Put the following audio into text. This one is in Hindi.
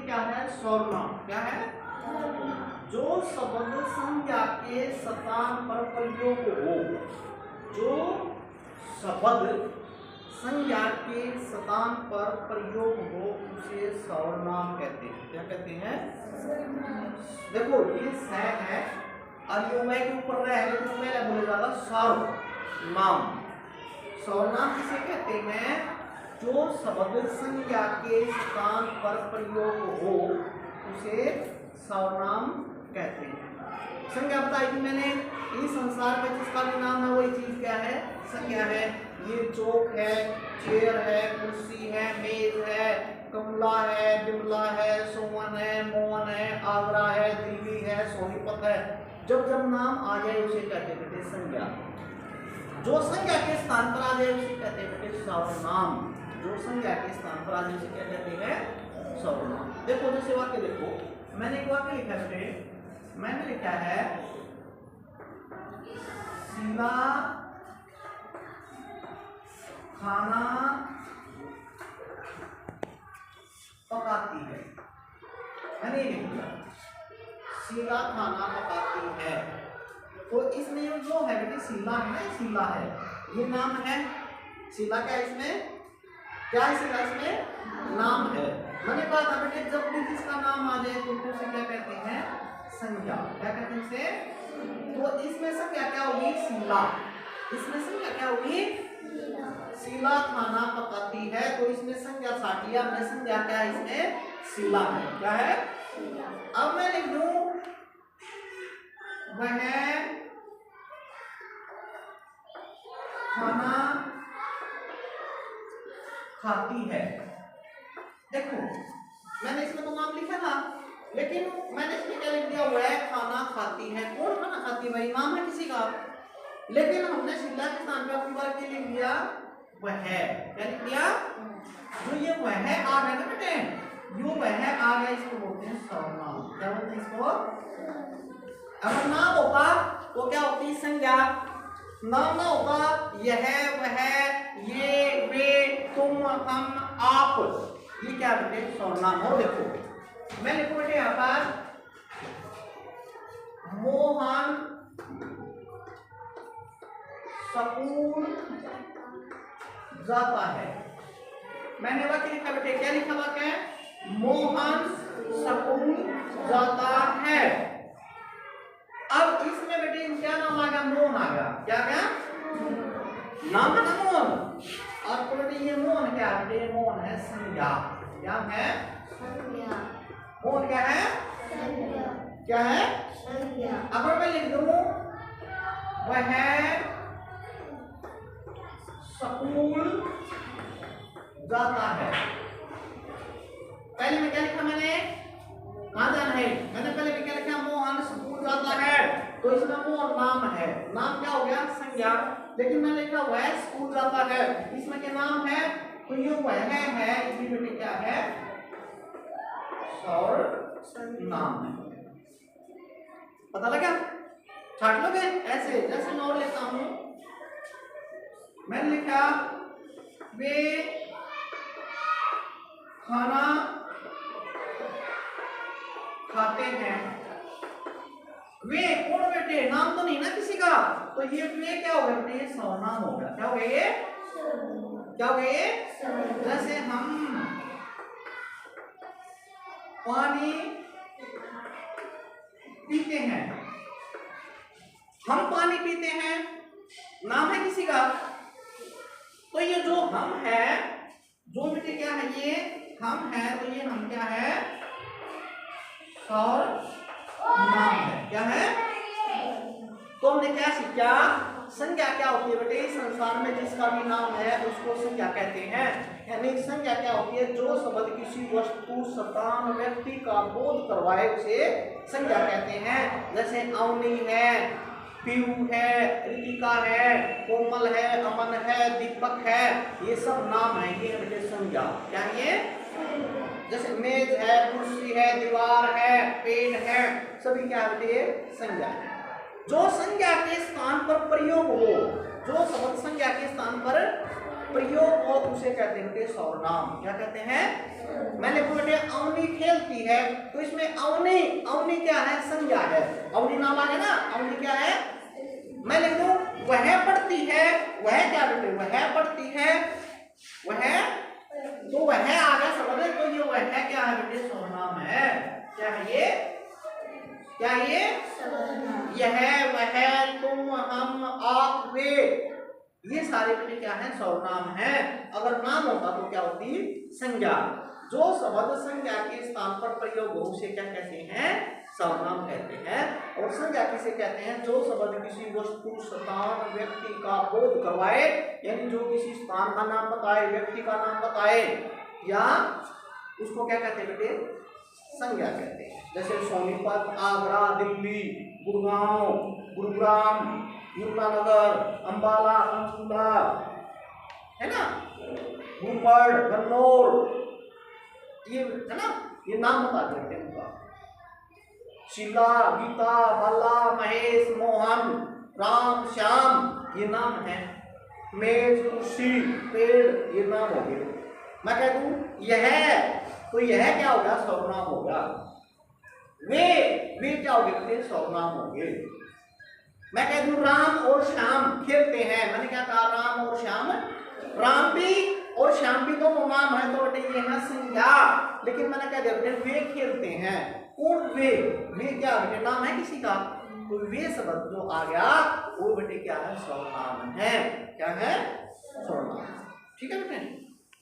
क्या है? सर्वनाम। क्या है? जो शब्द संज्ञा के स्थान पर प्रयोग हो, जो शब्द संज्ञा के स्थान पर प्रयोग हो उसे सर्वनाम कहते हैं। क्या कहते हैं? देखो ये स है और यो मैं के ऊपर रह है, लेकिन पहले बोले जाएगा सर्वनाम। सर्वनाम किसे कहते हैं? जो शब्द संज्ञा के स्थान पर प्रयोग हो उसे सर्वनाम कहते हैं। संज्ञा बताई थी मैंने, इस संसार में जिसका भी नाम है वही चीज क्या है? संज्ञा है। ये चौक है, चेयर है, कुर्सी है, मेज है, कमला है, बिमला है, सोमन है, मोहन है, आगरा है, दिल्ली है, सोनीपत है। जब जब नाम आ जाए उसे कहते बेटे संज्ञा। जो संज्ञा के स्थान पर आ जाए उसे कहते हैं बेटे सर्वनाम। जो संज्ञा के स्थान पर आ जाए उसे क्या कहते हैं? सर्वनाम। देखो जैसे वाक्य देखो, मैंने एक वाक्य लिखा है बेटे, मैंने लिखा है शीला खाना पकाती है। मैंने ये लिख दिया शीला खाना पकाती है। तो इसमें जो है बेटे शीला है ना, शीला है, ये नाम है। शीला क्या है इसमें? क्या है शीला? इसमें नाम है। मैंने कहा था बेटे जब भी जिसका नाम आ जाए तो उसे क्या कहते हैं? संज्ञा। क्या कहते हैं इसे? तो इसमें संज्ञा क्या होगी? शीला। इसमें संज्ञा क्या होगी? शीला खाना पकाती है। तो इसमें संज्ञा साटिया में संज्ञा क्या है? इसमें शीला है। क्या है? अब मैं लिख दूं वह खाना खाती है। देखो मैंने इसमें तो नाम लिखा था, लेकिन मैंने इसमें क्या लिख दिया? वह खाना खाती है। कौन खाना खाती है? भाई नाम है किसी का, लेकिन हमने शीला के स्थान पे अपनी बार क्या लिख दिया? वह। क्या लिख दिया? जो ये वह आ गया ना बेटे, जो वह आ गया इसको बोलते हैं सर्वनाम। क्या बोलते हैं इसको? अगर नाम होता तो क्या होती? संज्ञा। नाम ना होता यह वह ये वे तुम हम आप, ये क्या बेटे? सर्वनाम। हो देखो मैं लिखूं बेटे यहाँ पर मोहन स्कूल जाता है। मैंने वाक्य लिखा बेटे, क्या लिखा वाक्य? मोहन स्कूल जाता है। अब इसमें बेटे क्या नाम आ गया? मोहन आ गया। क्या गया? नाम है ना मोहन। अब तो बेटे ये मोहन क्या है? बेटे मोहन है संज्ञा। क्या है? संज्ञा। मोहन क्या है? संज्ञा। क्या है? संज्ञा। अब मैं लिख दूं वह स्कूल जाता है। पहले में क्या लिखा मैंने? कहां जाना है? मैंने पहले में क्या लिखा? मोहन स्कूल जाता है। तो इसमें मोहन नाम है। नाम क्या हो गया? संज्ञा। लेकिन मैंने लिखा वह स्कूल जाता है, इसमें क्या नाम है? तो ये वह है, इसमें बेटे क्या है? सर्वनाम है। पता लगा? छाट लोगे ऐसे? जैसे मैं और लिखता हूं, मैंने लिखा वे खाना खाते हैं। वे कौन बेटे? नाम तो नहीं ना किसी का, तो ये वे क्या हो गया बेटे? ये सर्वनाम हो गया। क्या हो गया ये? क्या हो गया ये? जैसे हम पानी पीते हैं, हम पानी पीते हैं, नाम है किसी का। तो ये जो हम है, जो बेटे क्या है? ये हम है। तो ये हम क्या है? सर्वनाम है। क्या है? तो हमने क्या सीखा? संज्ञा क्या होती है बेटे? इस संसार में जिसका भी नाम है उसको संज्ञा कहते हैं। यानी संज्ञा क्या होती है? जो शब्द किसी वस्तु, स्थान, व्यक्ति का बोध करवाए उसे संज्ञा कहते हैं। जैसे अवनी है, पीयू है, रितिका है, कोमल है, अमन है, दीपक है, ये सब नाम है। ये बेटे संज्ञा। क्या ये? जैसे मेज है, कुर्सी है, दीवार है, पेन है, सभी क्या बेटे? संज्ञा है। जो संज्ञा के स्थान पर प्रयोग हो, जो शब्द संज्ञा के स्थान पर प्रयोग हो उसे कहते हैं सर्वनाम। क्या कहते हैं? मैंने बेटे अवनी खेलती व्यक्ति है, तो इसमें अवनी, अवनी क्या है? संज्ञा है। अवनी नाम आ गया ना, अवनी क्या है? मैं लिख दूं वह पढ़ती है, वह क्या बेटे? वह पढ़ती है, वह, तो वह आ गया शब्द, तो ये वह क्या है बेटे? सर्वनाम है। क्या है ये? क्या ये? यह, वह, तुम, हम, आप, वे, ये सारे बेटे क्या है? सर्वनाम है। अगर नाम होता तो क्या होती? संज्ञा। जो शब्द संज्ञा के स्थान पर प्रयोग हो उसे क्या कहते हैं? सर्वनाम कहते हैं। और संज्ञा किसे कहते हैं? जो शब्द किसी वस्तु, स्थान, व्यक्ति का बोध करवाए, यानी जो किसी स्थान का नाम बताए, व्यक्ति का नाम बताए, या उसको क्या कहते हैं बेटे? संज्ञा कहते हैं। जैसे सोनीपत, आगरा, दिल्ली, गुड़गांव, गुरुग्राम, यमुनानगर, अंबाला, पंचकुला, है ना, भूपड़, गन्नौर, ये है ना, ये नाम बता देते हैं उनका। शीला, गीता, बाला, महेश, मोहन, राम, श्याम, ये नाम है। मेज, कुर्सी, पेड़, ये नाम हो गए। मैं कह दूं यह, तो यह क्या होगा? सर्वनाम होगा। वे क्या हो गए? सर्वनाम हो गए। मैं कह दूं राम और श्याम खेलते हैं, मैंने क्या कहा? राम और श्याम, राम भी और श्याम भी दोनों नाम है, तो बेटे ये है संज्ञा। लेकिन मैंने क्या दिया? वे खेलते हैं। कौन वे? वे क्या बेटे? नाम है किसी का, तो वे शब्द जो आ गया वो बेटे क्या है? सर्वनाम है। क्या है? सर्वनाम। ठीक है बेटे।